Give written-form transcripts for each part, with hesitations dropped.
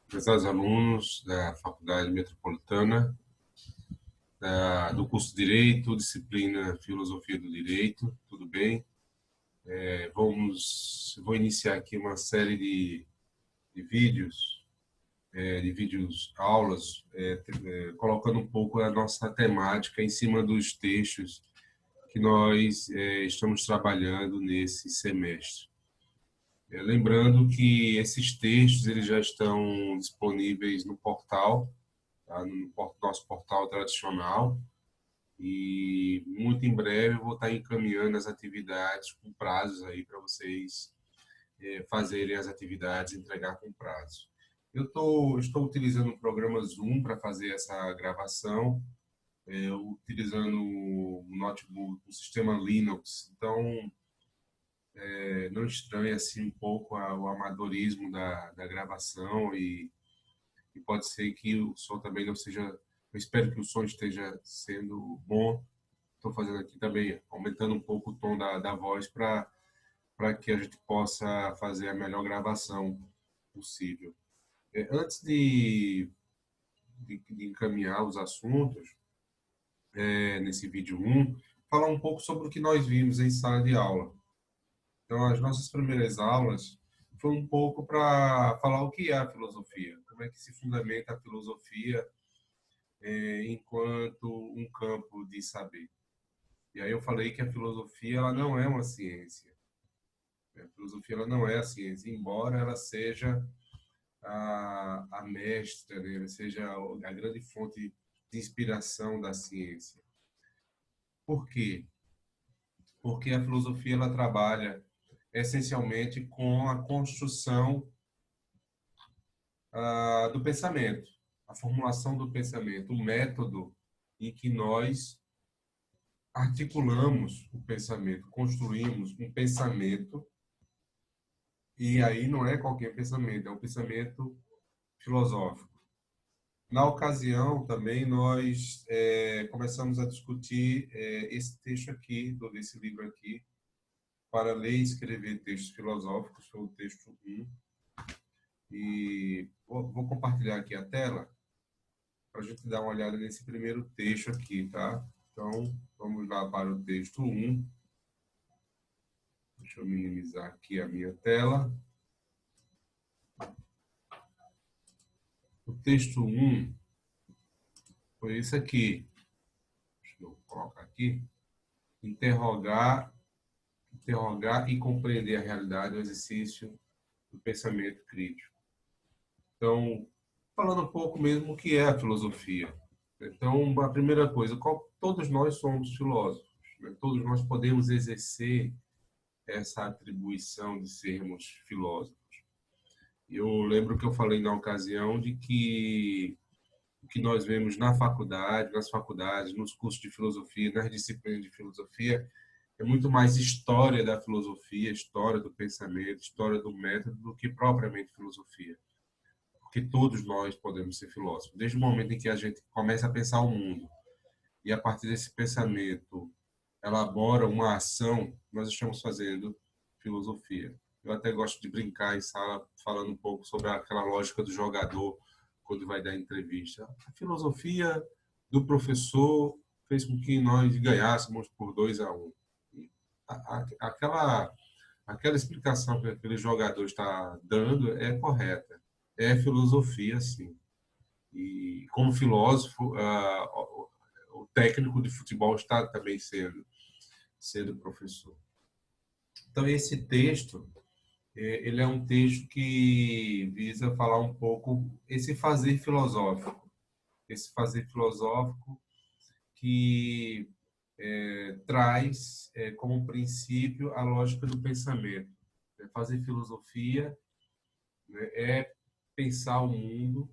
Prezados alunos da Faculdade Metropolitana, do curso de Direito, disciplina Filosofia do Direito, tudo bem? Vou iniciar aqui uma série de vídeos, aulas, colocando um pouco a nossa temática em cima dos textos que nós estamos trabalhando nesse semestre. Lembrando que esses textos eles já estão disponíveis no portal, tá? No nosso portal tradicional, e muito em breve eu vou estar encaminhando as atividades com prazos aí para vocês fazerem as atividades, entregar com prazo. Estou utilizando o programa Zoom para fazer essa gravação, utilizando o notebook, o sistema Linux, então não estranha assim um pouco o amadorismo da gravação e pode ser que o som também não seja. Eu espero que o som esteja sendo bom. Estou fazendo aqui também, aumentando um pouco o tom da voz para que a gente possa fazer a melhor gravação possível. Antes de encaminhar os assuntos, nesse vídeo 1, falar um pouco sobre o que nós vimos em sala de aula. Então, as nossas primeiras aulas foi um pouco para falar o que é a filosofia, como é que se fundamenta a filosofia enquanto um campo de saber. E aí eu falei que a filosofia ela não é uma ciência. A filosofia ela não é a ciência, embora ela seja a mestra, né? Ela seja a grande fonte de inspiração da ciência. Por quê? Porque a filosofia ela trabalha essencialmente com a construção do pensamento, a formulação do pensamento, o método em que nós articulamos o pensamento, construímos um pensamento, e aí não é qualquer pensamento, é um pensamento filosófico. Na ocasião, também, nós começamos a discutir esse texto aqui, desse livro aqui, Para Ler e Escrever Textos Filosóficos, foi o texto 1. E vou compartilhar aqui a tela para a gente dar uma olhada nesse primeiro texto aqui, tá? Então, vamos lá para o texto 1. Deixa eu minimizar aqui a minha tela. O texto 1 foi isso aqui. Deixa eu colocar aqui. Interrogar e compreender a realidade, o exercício do pensamento crítico. Então, falando um pouco mesmo o que é a filosofia. Então, a primeira coisa, todos nós somos filósofos, né? Todos nós podemos exercer essa atribuição de sermos filósofos. Eu lembro que eu falei na ocasião de que o que nós vemos na faculdade, nas faculdades, nos cursos de filosofia, nas disciplinas de filosofia, é muito mais história da filosofia, história do pensamento, história do método, do que propriamente filosofia. Porque todos nós podemos ser filósofos. Desde o momento em que a gente começa a pensar o mundo e, a partir desse pensamento, elabora uma ação, nós estamos fazendo filosofia. Eu até gosto de brincar em sala, falando um pouco sobre aquela lógica do jogador quando vai dar entrevista. A filosofia do professor fez com que nós ganhássemos por 2-1. Aquela, aquela explicação que aquele jogador está dando é correta. É filosofia, sim. E, como filósofo, o técnico de futebol está também sendo professor. Então, esse texto, ele é um texto que visa falar um pouco esse fazer filosófico. Esse fazer filosófico que traz como princípio a lógica do pensamento. Fazer filosofia, né, é pensar o mundo,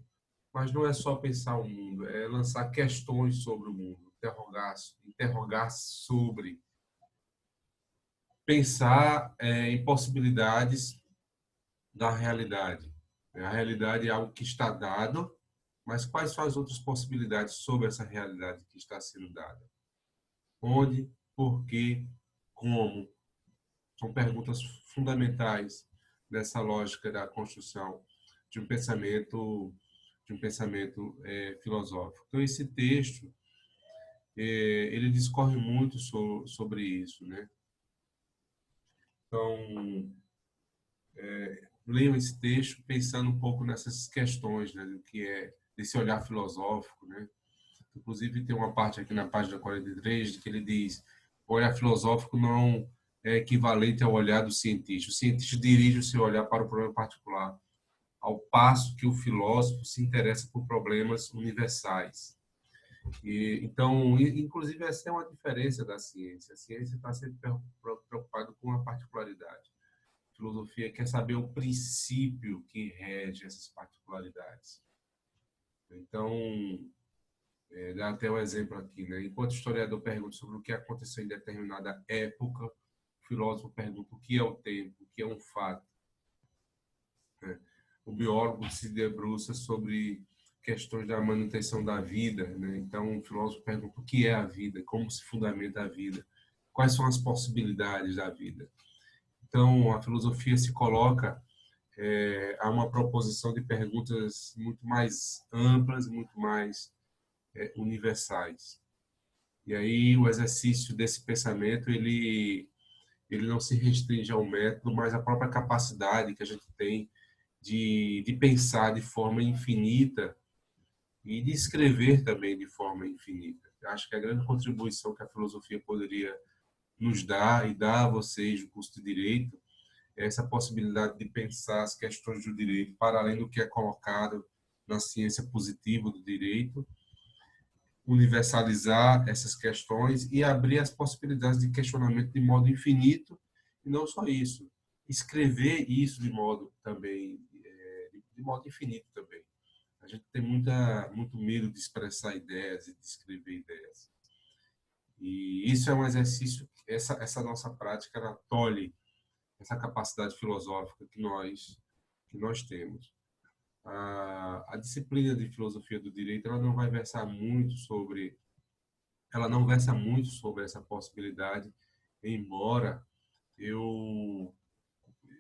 mas não é só pensar o mundo, é lançar questões sobre o mundo, interrogar sobre, pensar em possibilidades da realidade. A realidade é algo que está dado, mas quais são as outras possibilidades sobre essa realidade que está sendo dada? Onde, por quê, como? São perguntas fundamentais dessa lógica da construção de um pensamento filosófico. Então, esse texto ele discorre muito sobre isso, né? Então, leiam esse texto pensando um pouco nessas questões, né, do que é desse olhar filosófico, né? Inclusive tem uma parte aqui na página 43 que ele diz: o olhar filosófico não é equivalente ao olhar do cientista. O cientista dirige o seu olhar para o problema particular, ao passo que o filósofo se interessa por problemas universais. Então, inclusive, essa é uma diferença da ciência. A ciência está sempre preocupada com a particularidade. A filosofia quer saber o princípio que rege essas particularidades. Então, dá até um exemplo aqui, né? Enquanto o historiador pergunta sobre o que aconteceu em determinada época, o filósofo pergunta o que é o tempo, o que é um fato. Né? O biólogo se debruça sobre questões da manutenção da vida, né? Então, o filósofo pergunta o que é a vida, como se fundamenta a vida, quais são as possibilidades da vida. Então, a filosofia se coloca a uma proposição de perguntas muito mais amplas, muito mais universais. E aí o exercício desse pensamento ele não se restringe ao método, mas à própria capacidade que a gente tem de pensar de forma infinita e de escrever também de forma infinita. Eu acho que a grande contribuição que a filosofia poderia nos dar e dar a vocês do curso de Direito é essa possibilidade de pensar as questões do direito para além do que é colocado na ciência positiva do direito, universalizar essas questões e abrir as possibilidades de questionamento de modo infinito, e não só isso, escrever isso de modo também, de modo infinito também. A gente tem muito medo de expressar ideias e de escrever ideias. E isso é um exercício, essa nossa prática, ela tolhe essa capacidade filosófica que nós temos. A disciplina de filosofia do direito, ela não versa muito sobre essa possibilidade, embora eu,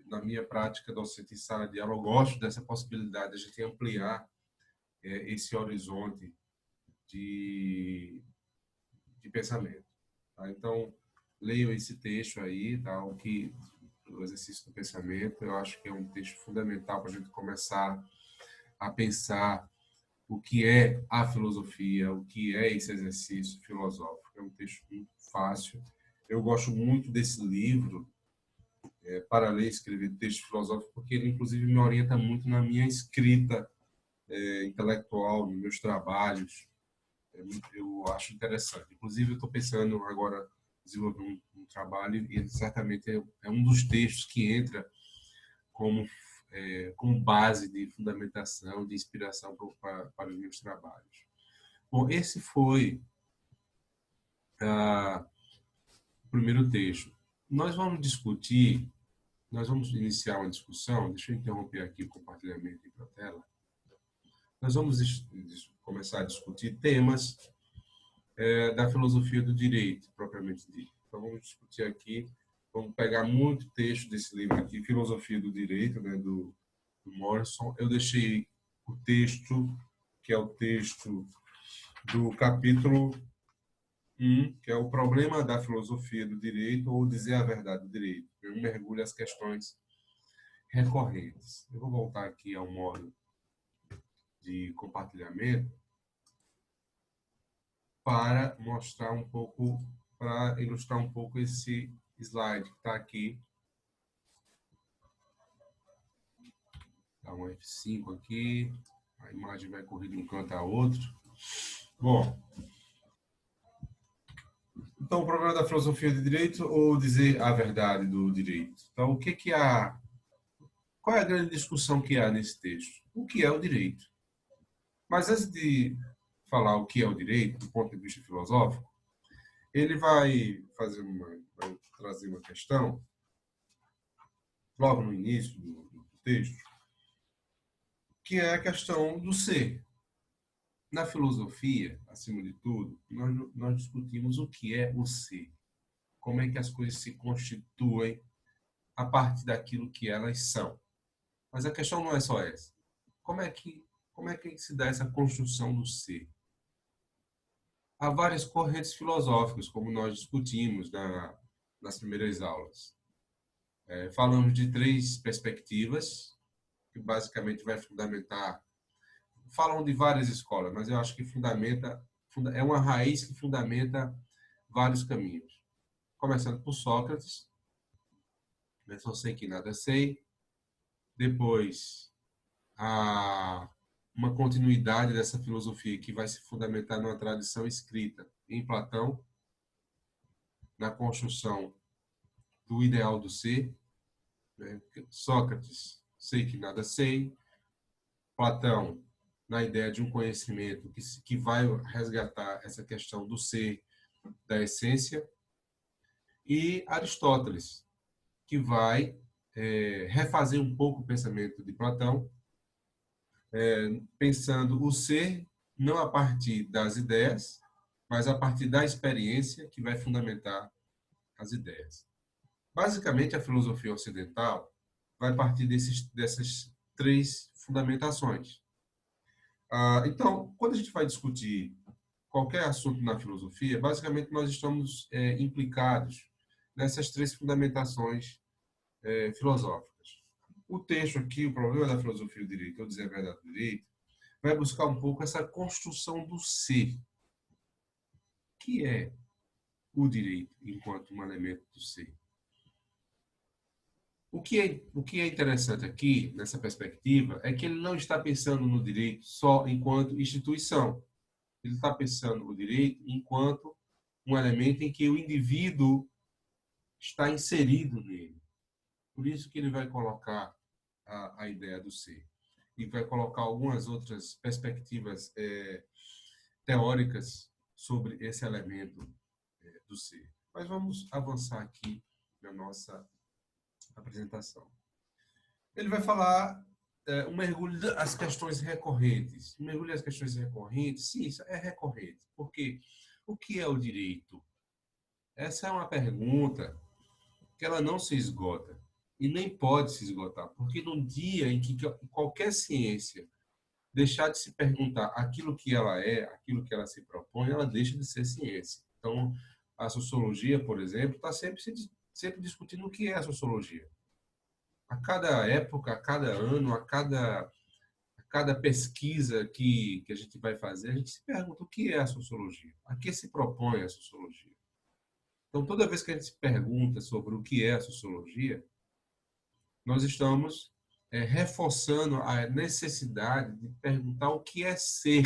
na minha prática docente em sala de aula, eu gosto dessa possibilidade de a gente ampliar esse horizonte de, de pensamento. Tá? Então, leiam esse texto aí, tá? O exercício do pensamento, eu acho que é um texto fundamental para a gente começar a pensar o que é a filosofia, o que é esse exercício filosófico. É um texto muito fácil. Eu gosto muito desse livro, para ler e escrever texto filosófico, porque ele, inclusive, me orienta muito na minha escrita intelectual, nos meus trabalhos. Eu acho interessante. Inclusive, eu estou pensando agora em desenvolver um trabalho e ele certamente é um dos textos que entra como como base de fundamentação, de inspiração para os meus trabalhos. Bom, esse foi o primeiro texto. Nós vamos iniciar uma discussão, deixa eu interromper aqui o compartilhamento da tela. Nós vamos começar a discutir temas da filosofia do direito, propriamente dito. Então, vamos discutir aqui, vamos pegar muito texto desse livro aqui, Filosofia do Direito, né, do Morrison. Eu deixei o texto, que é o texto do capítulo 1, que é o problema da filosofia do direito, ou dizer a verdade do direito. Eu mergulho as questões recorrentes. Eu vou voltar aqui ao modo de compartilhamento para mostrar um pouco, para ilustrar um pouco esse slide que está aqui. Dá um F5 aqui, a imagem vai correr de um canto a outro. Bom, então o problema da filosofia do direito ou dizer a verdade do direito. Então, qual é a grande discussão que há nesse texto? O que é o direito? Mas antes de falar o que é o direito, do ponto de vista filosófico, ele vai trazer uma questão, logo no início do texto, que é a questão do ser. Na filosofia, acima de tudo, nós discutimos o que é o ser, como é que as coisas se constituem a partir daquilo que elas são. Mas a questão não é só essa. como é que se dá essa construção do ser? Há várias correntes filosóficas, como nós discutimos nas primeiras aulas. Falamos de três perspectivas, que basicamente vai fundamentar. Falam de várias escolas, mas eu acho que é uma raiz que fundamenta vários caminhos. Começando por Sócrates, eu só sei que nada sei. Depois, uma continuidade dessa filosofia que vai se fundamentar numa tradição escrita em Platão, na construção do ideal do ser. Né? Sócrates, sei que nada sei. Platão, na ideia de um conhecimento que vai resgatar essa questão do ser, da essência. E Aristóteles, que vai refazer um pouco o pensamento de Platão, pensando o ser não a partir das ideias, mas a partir da experiência que vai fundamentar as ideias. Basicamente, a filosofia ocidental vai partir dessas três fundamentações. Então, quando a gente vai discutir qualquer assunto na filosofia, basicamente nós estamos implicados nessas três fundamentações filosóficas. O texto aqui, o problema da filosofia do direito, ou dizer a verdade do direito, vai buscar um pouco essa construção do ser, que é o direito enquanto um elemento do ser. O que é interessante aqui, nessa perspectiva, é que ele não está pensando no direito só enquanto instituição. Ele está pensando no direito enquanto um elemento em que o indivíduo está inserido nele. Por isso que ele vai colocar a ideia do ser. E vai colocar algumas outras perspectivas teóricas sobre esse elemento do ser. Mas vamos avançar aqui na nossa apresentação. Ele vai falar um mergulho das questões recorrentes. Um mergulho das questões recorrentes, sim, isso é recorrente. Porque o que é o direito? Essa é uma pergunta que ela não se esgota e nem pode se esgotar, porque no dia em que qualquer ciência deixar de se perguntar aquilo que ela é, aquilo que ela se propõe, ela deixa de ser ciência. Então, a sociologia, por exemplo, está sempre discutindo o que é a sociologia. A cada época, a cada ano, a cada pesquisa que a gente vai fazer, a gente se pergunta o que é a sociologia, a que se propõe a sociologia. Então, toda vez que a gente se pergunta sobre o que é a sociologia, nós estamos reforçando a necessidade de perguntar o que é ser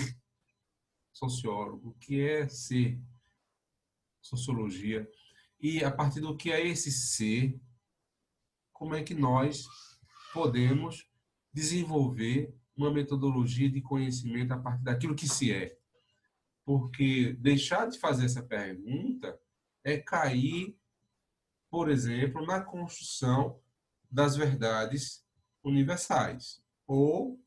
sociólogo, o que é ser sociologia, e a partir do que é esse ser, como é que nós podemos desenvolver uma metodologia de conhecimento a partir daquilo que se é. Porque deixar de fazer essa pergunta é cair, por exemplo, na construção das verdades universais, ou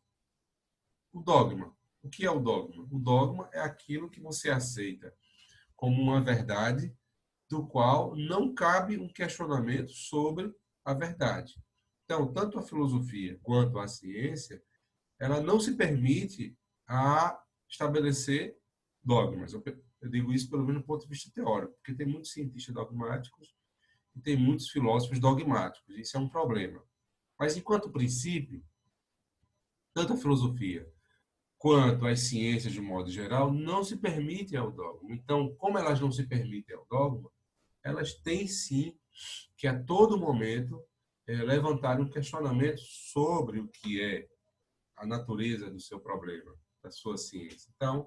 o dogma. O que é o dogma? O dogma é aquilo que você aceita como uma verdade do qual não cabe um questionamento sobre a verdade. Então, tanto a filosofia quanto a ciência, ela não se permite a estabelecer dogmas. Eu digo isso pelo menos do ponto de vista teórico, porque tem muitos cientistas dogmáticos e tem muitos filósofos dogmáticos. Isso é um problema. Mas, enquanto princípio, tanto a filosofia quanto as ciências, de modo geral, não se permitem ao dogma. Então, como elas não se permitem ao dogma, elas têm sim que a todo momento levantar um questionamento sobre o que é a natureza do seu problema, da sua ciência. Então,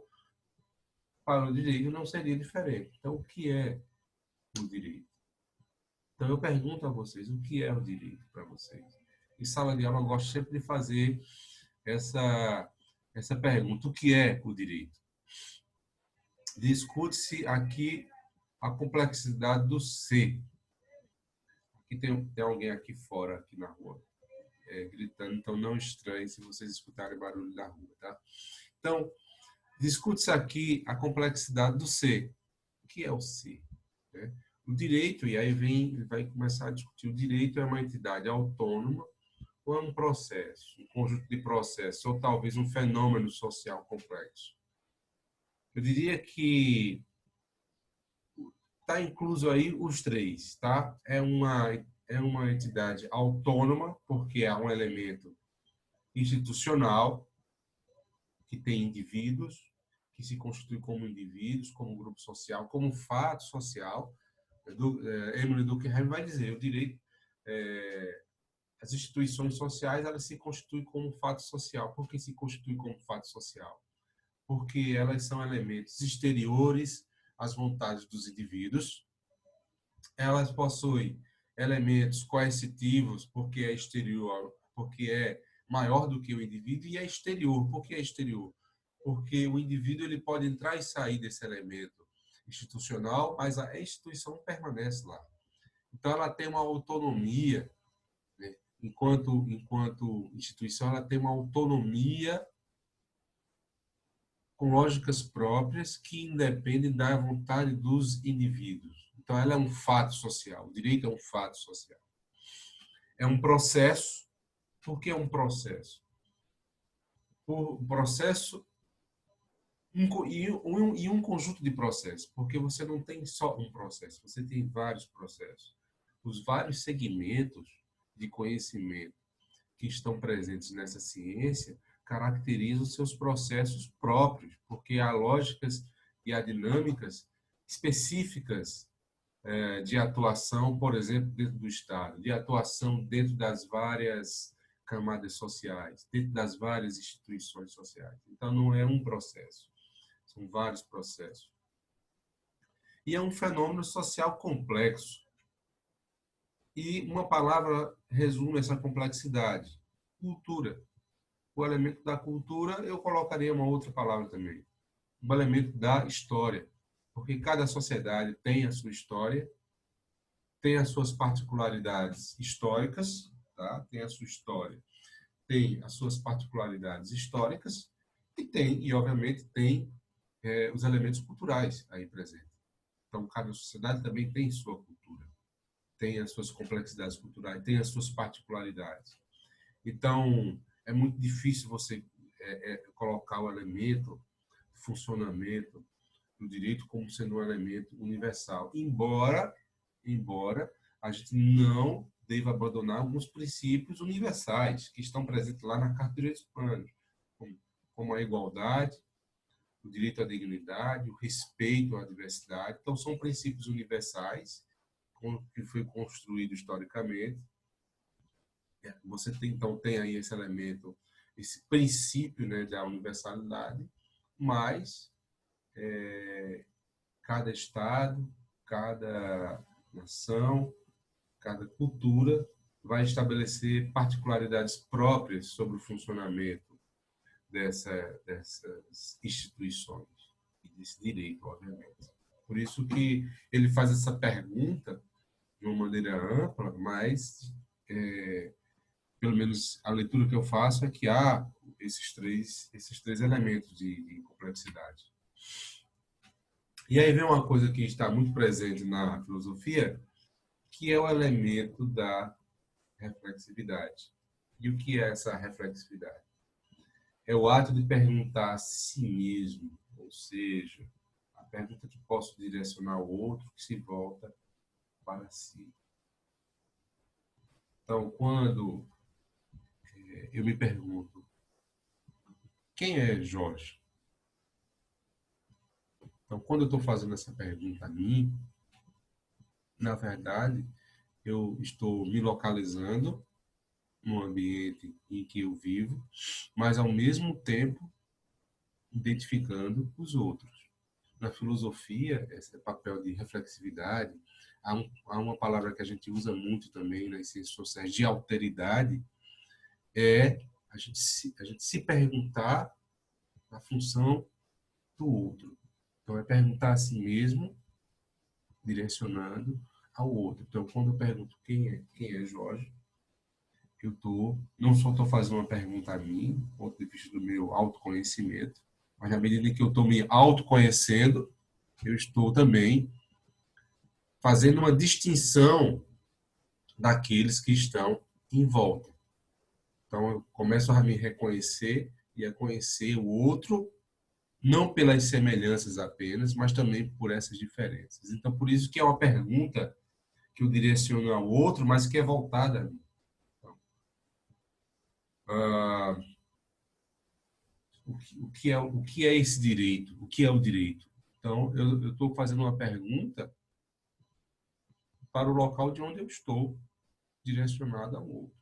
para o direito não seria diferente. Então, o que é o direito? Então, eu pergunto a vocês, o que é o direito para vocês? Em sala de aula, eu gosto sempre de fazer essa pergunta, o que é o direito? Discute-se aqui a complexidade do ser. Aqui tem alguém aqui fora, aqui na rua, gritando, então não estranhe se vocês escutarem barulho da rua, tá? Então, discute-se aqui a complexidade do ser. O que é o ser? Né? O direito, e aí vai começar a discutir, o direito é uma entidade autônoma, ou é um processo, um conjunto de processos, ou talvez um fenômeno social complexo? Eu diria que está incluso aí os três, tá? É uma entidade autônoma, porque é um elemento institucional, que tem indivíduos, que se constitui como indivíduos, como grupo social, como fato social. Emily Durkheim vai dizer, o direito, as instituições sociais, elas se constituem como fato social. Por que se constitui como fato social? Porque elas são elementos exteriores às vontades dos indivíduos. Elas possuem elementos coercitivos, porque é exterior, porque é maior do que o indivíduo, e é exterior. Por que é exterior? Porque o indivíduo ele pode entrar e sair desse elemento institucional, mas a instituição permanece lá. Então, ela tem uma autonomia, né? Enquanto instituição, ela tem uma autonomia com lógicas próprias que independem da vontade dos indivíduos. Então, ela é um fato social. O direito é um fato social. É um processo. Por que é um processo? O processo e um conjunto de processos, porque você não tem só um processo, você tem vários processos. Os vários segmentos de conhecimento que estão presentes nessa ciência caracterizam seus processos próprios, porque há lógicas e há dinâmicas específicas de atuação, por exemplo, dentro do Estado, de atuação dentro das várias camadas sociais, dentro das várias instituições sociais. Então, não é um processo, são vários processos. E é um fenômeno social complexo. E uma palavra resume essa complexidade: cultura. O elemento da cultura, eu colocaria uma outra palavra também: o elemento da história. Porque cada sociedade tem a sua história, tem as suas particularidades históricas, tá? Tem a sua história, tem as suas particularidades históricas e obviamente tem os elementos culturais aí presentes. Então, cada sociedade também tem sua cultura, tem as suas complexidades culturais, tem as suas particularidades. Então, é muito difícil você colocar o elemento, funcionamento do direito como sendo um elemento universal, embora a gente não deva abandonar alguns princípios universais que estão presentes lá na Carta dos Direitos Humanos, como a igualdade, o direito à dignidade, o respeito à diversidade. Então, são princípios universais que foi construído historicamente. Você tem aí esse elemento, esse princípio, né, da universalidade, mas cada estado, cada nação, cada cultura vai estabelecer particularidades próprias sobre o funcionamento dessas instituições e desse direito, obviamente. Por isso que ele faz essa pergunta de uma maneira ampla, mas pelo menos a leitura que eu faço é que há esses três elementos de complexidade. E aí vem uma coisa que está muito presente na filosofia, que é o elemento da reflexividade. E o que é essa reflexividade? É o ato de perguntar a si mesmo, ou seja, a pergunta que posso direcionar ao outro que se volta para si. Então, quando eu me pergunto, quem é Jorge? Então, quando eu estou fazendo essa pergunta a mim, na verdade, eu estou me localizando no ambiente em que eu vivo, mas, ao mesmo tempo, identificando os outros. Na filosofia, esse papel de reflexividade, há uma palavra que a gente usa muito também nas ciências sociais, de alteridade, é a gente se perguntar a função do outro. Então, é perguntar a si mesmo, direcionando ao outro. Então, quando eu pergunto quem é Jorge, não só estou fazendo uma pergunta a mim, do ponto de vista do meu autoconhecimento, mas na medida que eu estou me autoconhecendo, eu estou também fazendo uma distinção daqueles que estão em volta. Então, eu começo a me reconhecer e a conhecer o outro, não pelas semelhanças apenas, mas também por essas diferenças. Então, por isso que é uma pergunta que eu direciono ao outro, mas que é voltada a mim. Então, ah, o que é esse direito? O que é o direito? Então, eu estou fazendo uma pergunta para o local de onde eu estou, direcionada ao outro.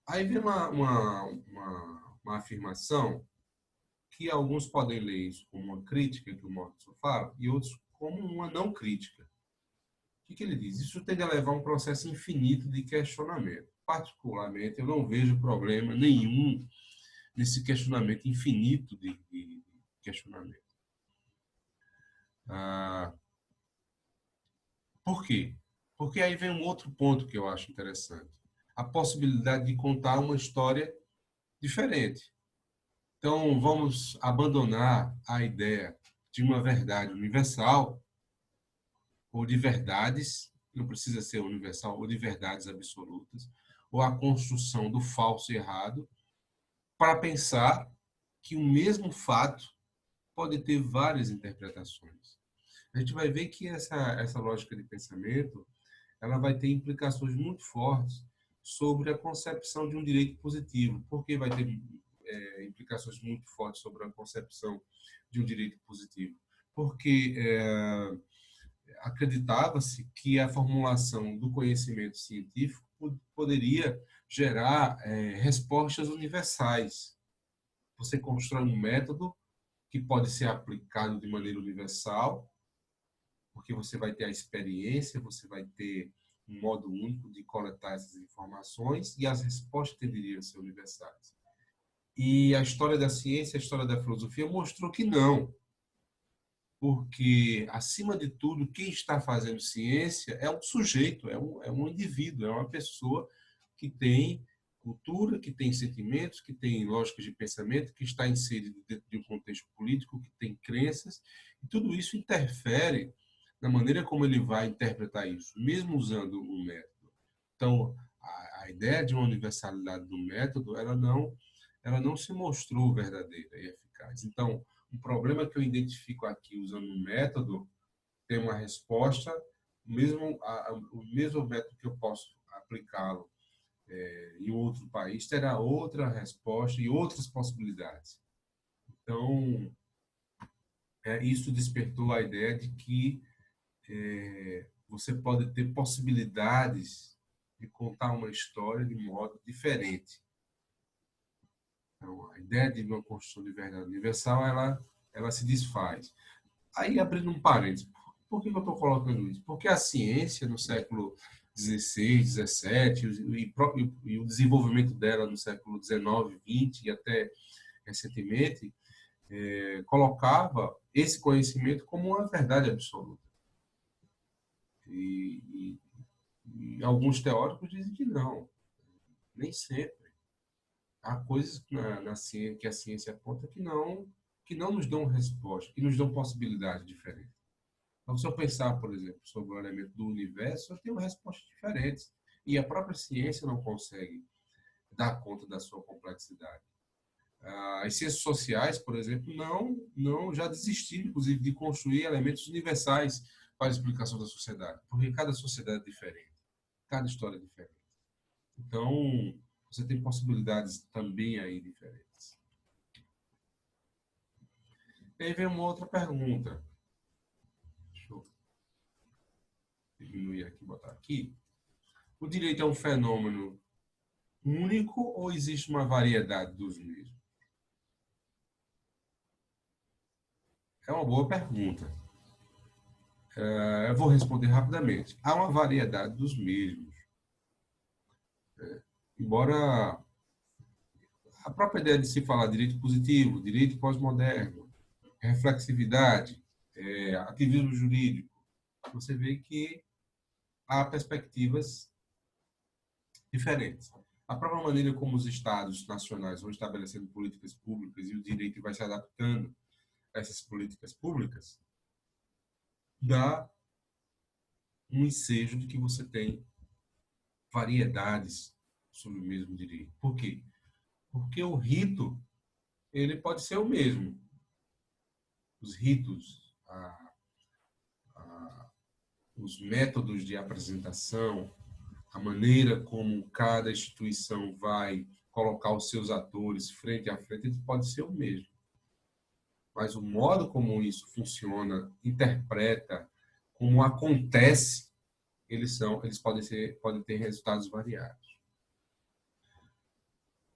Aí vem uma afirmação que alguns podem ler isso como uma crítica que o Morrison fala e outros como uma não crítica. O que ele diz? Isso tende a levar a um processo infinito de questionamento. Particularmente, eu não vejo problema nenhum nesse questionamento infinito de questionamento. Por quê? Porque aí vem um outro ponto que eu acho interessante. A possibilidade de contar uma história diferente. Então, vamos abandonar a ideia de uma verdade universal ou de verdades, não precisa ser universal, ou de verdades absolutas, ou a construção do falso e errado, para pensar que o mesmo fato pode ter várias interpretações. A gente vai ver que essa lógica de pensamento ela vai ter implicações muito fortes sobre a concepção de um direito positivo. Por que vai ter implicações muito fortes sobre a concepção de um direito positivo? Porque acreditava-se que a formulação do conhecimento científico poderia gerar respostas universais. Você constrói um método que pode ser aplicado de maneira universal, porque você vai ter a experiência, você vai ter um modo único de coletar essas informações e as respostas tenderiam a ser universais. E a história da ciência, a história da filosofia mostrou que não, porque, acima de tudo, quem está fazendo ciência é um sujeito, é um indivíduo, é uma pessoa que tem cultura, que tem sentimentos, que tem lógicas de pensamento, que está inserido dentro de um contexto político, que tem crenças, e tudo isso interfere na maneira como ele vai interpretar isso, mesmo usando um método. Então, a ideia de uma universalidade do método, ela não se mostrou verdadeira e eficaz. Então, um problema que eu identifico aqui usando um método tem uma resposta, o mesmo método que eu posso aplicá-lo em outro país terá outra resposta e outras possibilidades. Então, isso despertou a ideia de que você pode ter possibilidades de contar uma história de modo diferente. Então, a ideia de uma construção de verdade universal, ela se desfaz. Aí, abrindo um parênteses, por que eu estou colocando isso? Porque a ciência, no século XVI, XVII, e o desenvolvimento dela no século XIX, XX e até recentemente, colocava esse conhecimento como uma verdade absoluta. E, e alguns teóricos dizem que não, nem sempre. Há coisas na ciência, que a ciência aponta que não nos dão resposta, que nos dão possibilidades diferentes. Então, se eu pensar, por exemplo, sobre o elemento do universo, eu tenho respostas diferentes. E a própria ciência não consegue dar conta da sua complexidade. As ciências sociais, por exemplo, não já desistiram, inclusive, de construir elementos universais para a explicação da sociedade, porque cada sociedade é diferente, cada história é diferente. Então, você tem possibilidades também aí diferentes. E aí vem uma outra pergunta. Deixa eu diminuir aqui, botar aqui. O direito é um fenômeno único ou existe uma variedade dos mesmos? É uma boa pergunta. Eu vou responder rapidamente. Há uma variedade dos mesmos. Embora a própria ideia de se falar direito positivo, direito pós-moderno, reflexividade, ativismo jurídico, você vê que há perspectivas diferentes. A própria maneira como os estados nacionais vão estabelecendo políticas públicas e o direito vai se adaptando a essas políticas públicas dá um ensejo de que você tem variedades sobre o mesmo direito. Por quê? Porque o rito, ele pode ser o mesmo. Os ritos, os métodos de apresentação, a maneira como cada instituição vai colocar os seus atores frente a frente, ele pode ser o mesmo. Mas o modo como isso funciona, interpreta, como acontece, eles podem ter resultados variados.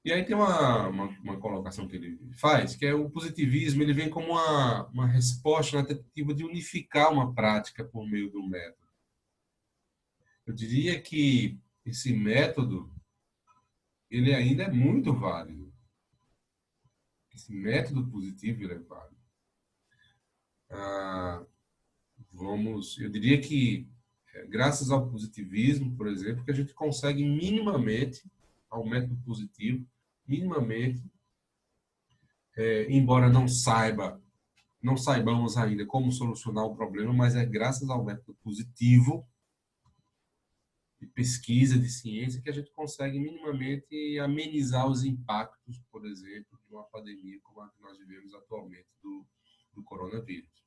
E aí tem uma colocação que ele faz, que é o positivismo, ele vem como uma resposta na tentativa de unificar uma prática por meio do método. Eu diria que esse método, ele ainda é muito válido. Esse método positivo, ele é válido. Eu diria que, graças ao positivismo, por exemplo, que a gente consegue minimamente, ao método positivo, minimamente, embora não saibamos ainda como solucionar o problema, mas é graças ao método positivo de pesquisa, de ciência, que a gente consegue minimamente amenizar os impactos, por exemplo, de uma pandemia como a que nós vivemos atualmente do coronavírus.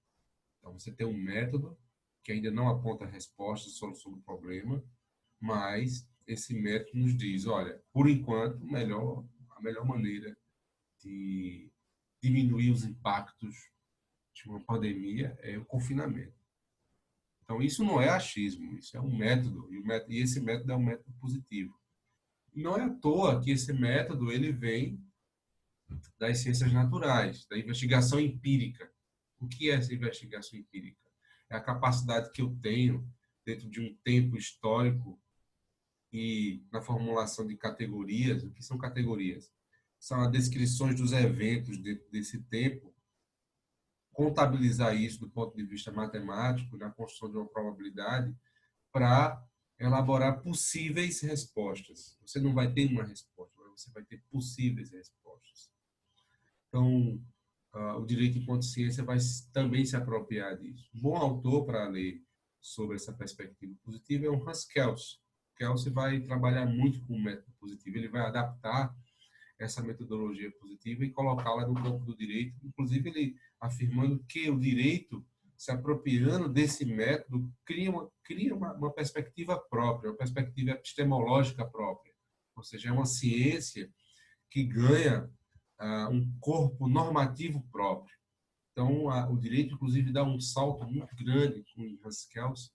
Então, você tem um método que ainda não aponta resposta, solução do problema, mas esse método nos diz, olha, por enquanto, a melhor maneira de diminuir os impactos de uma pandemia é o confinamento. Então, isso não é achismo, isso é um método, e esse método é um método positivo. Não é à toa que esse método ele vem das ciências naturais, da investigação empírica. O que é essa investigação empírica? É a capacidade que eu tenho, dentro de um tempo histórico e na formulação de categorias. O que são categorias? São as descrições dos eventos dentro desse tempo, contabilizar isso do ponto de vista matemático, na construção de uma probabilidade, para elaborar possíveis respostas. Você não vai ter uma resposta, mas você vai ter possíveis respostas. Então, o direito enquanto ciência vai também se apropriar disso. Um bom autor para ler sobre essa perspectiva positiva é o Hans Kelsen. Kelsen vai trabalhar muito com o método positivo, ele vai adaptar essa metodologia positiva e colocá-la no campo do direito, inclusive ele afirmando que o direito, se apropriando desse método, cria uma perspectiva própria, uma perspectiva epistemológica própria, ou seja, é uma ciência que ganha um corpo normativo próprio. Então, o direito, inclusive, dá um salto muito grande com Hans Kelsen,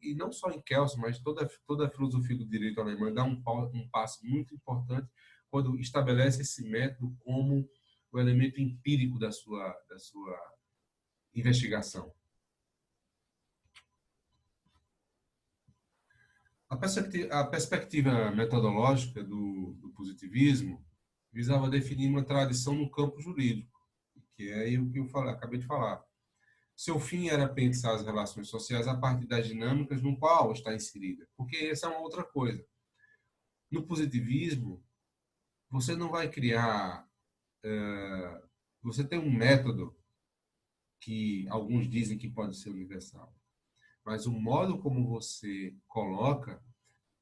e não só em Kelsen, mas toda a filosofia do direito alemã dá um passo muito importante quando estabelece esse método como o elemento empírico da sua investigação. A perspectiva metodológica do positivismo visava definir uma tradição no campo jurídico, que é o que eu acabei de falar. Seu fim era pensar as relações sociais a partir das dinâmicas no qual está inserida, porque essa é uma outra coisa. No positivismo, você não vai criar... você tem um método que alguns dizem que pode ser universal, mas o modo como você coloca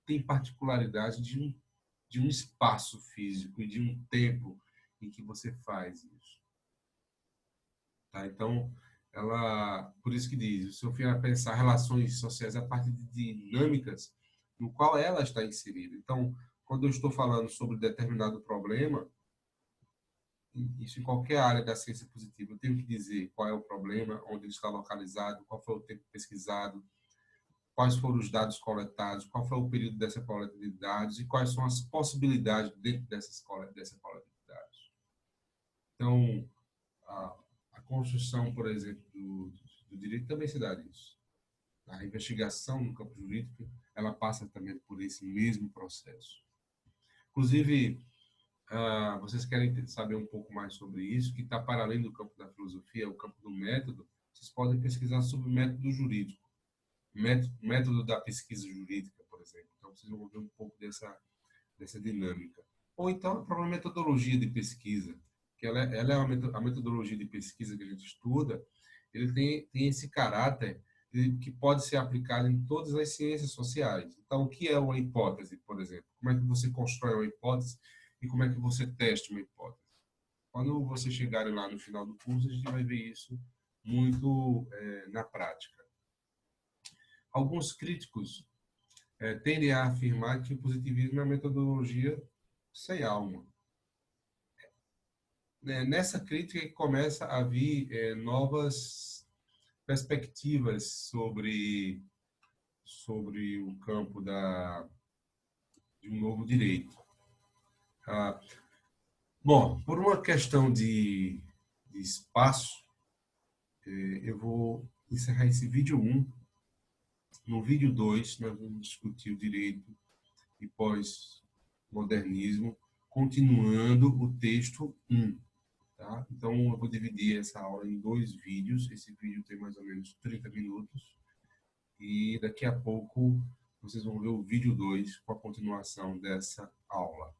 tem particularidade de um espaço físico e de um tempo em que você faz isso. Tá? Então, por isso que diz, o seu fim é pensar relações sociais a partir de dinâmicas no qual ela está inserida. Então, quando eu estou falando sobre determinado problema, isso em qualquer área da ciência positiva, eu tenho que dizer qual é o problema, onde ele está localizado, qual foi o tempo pesquisado, quais foram os dados coletados, qual foi o período dessa coleta de dados e quais são as possibilidades dentro dessa coleta de dados. Então, a construção, por exemplo, do direito também se dá disso. A investigação no campo jurídico, ela passa também por esse mesmo processo. Inclusive, vocês querem saber um pouco mais sobre isso, que está para além do campo da filosofia, o campo do método, vocês podem pesquisar sobre o método jurídico, método da pesquisa jurídica, por exemplo. Então, vocês vão ver um pouco dessa dinâmica. Ou então, a própria metodologia de pesquisa, que ela é a metodologia de pesquisa que a gente estuda, ele tem esse caráter que pode ser aplicado em todas as ciências sociais. Então, o que é uma hipótese, por exemplo? Como é que você constrói uma hipótese e como é que você testa uma hipótese? Quando você chegar lá no final do curso, a gente vai ver isso muito na prática. Alguns críticos tendem a afirmar que o positivismo é uma metodologia sem alma. Nessa crítica que começa a vir novas perspectivas sobre o campo de um novo direito. Bom, por uma questão de espaço, eu vou encerrar esse vídeo 1. No vídeo 2, nós vamos discutir o direito e pós-modernismo, continuando o texto 1. Tá? Então, eu vou dividir essa aula em 2 vídeos. Esse vídeo tem mais ou menos 30 minutos. E daqui a pouco vocês vão ver o vídeo 2 com a continuação dessa aula.